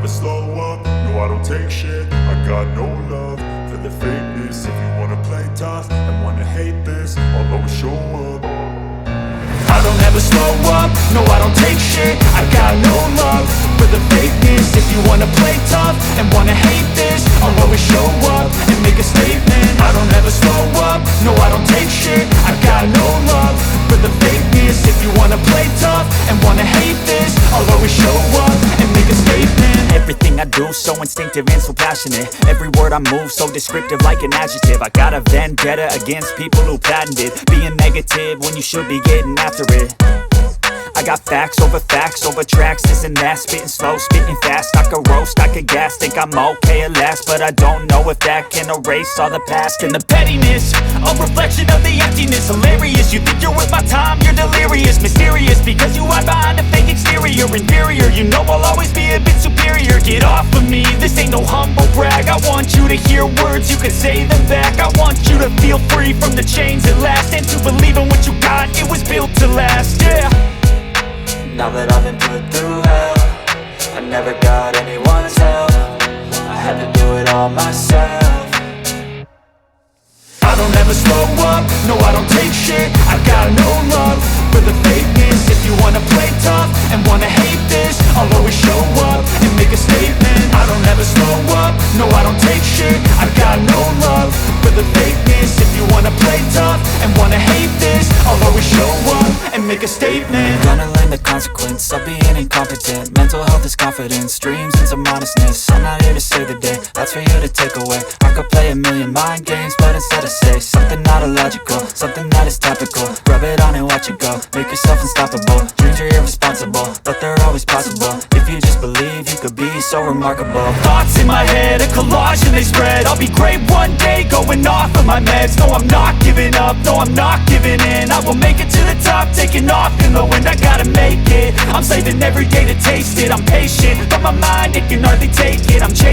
slow up, no I don't take shit. I got no love for the fakeness. If you wanna play tough and wanna hate this, I'll always show up. I don't ever slow up, no I don't take shit. I got no love for the fakeness. If you wanna play tough and wanna hate this, I'll always show up and make a statement. I don't ever slow up, no I don't take shit. I got no love for the fakeness. If you wanna play tough and wanna hate this, I'll always show up and make a statement. Everything I do so instinctive and so passionate. Every word I move so descriptive like an adjective. I got a vendetta against people who patented being negative when you should be getting after it. I got facts over tracks, this and that. Spitting slow, spitting fast, I could roast, I could gas. Think I'm okay at last, but I don't know if that can erase all the past. And the pettiness, a reflection of the emptiness. Hilarious, you think you're worth my time, you're delirious. Mysterious, because you hide behind a fake exterior. Inferior, you know I'll always be a bit superior. Get off of me, this ain't no humble brag. I want you to hear words, you can say them back. I want you to feel free from the chains at last, and to believe in what you got, it was built to last, yeah. Now that I've been put through hell, I never got anyone's help. I had to do it all myself. I don't ever slow up, no I don't take shit. I got no love for the fakeness. If you wanna play tough and wanna hate this, I'll always show up and make a statement. I don't ever slow up, no I don't take shit. I got no love for the fakeness. If you wanna play tough and wanna hate this, I'll always show up and make a statement. Gonna learn the consequence of being incompetent. Mental health is confidence, dreams and some modestness. I'm not here to save the day, that's for you to take away. I could play a million mind games, but instead I say something not illogical, something that is topical. Rub it on and watch it go, make yourself unstoppable. Dreams are irresponsible, but they're always possible. If you just believe, you could be so remarkable. Thoughts in my head, a collage and they spread. I'll be great one day, going off of my meds. No, I'm not giving up, no, I'm not giving in. I will make it to the top, taking off in the wind. I gotta make it, I'm saving every day to taste it. I'm patient, but my mind, it can hardly take it. I'm chasing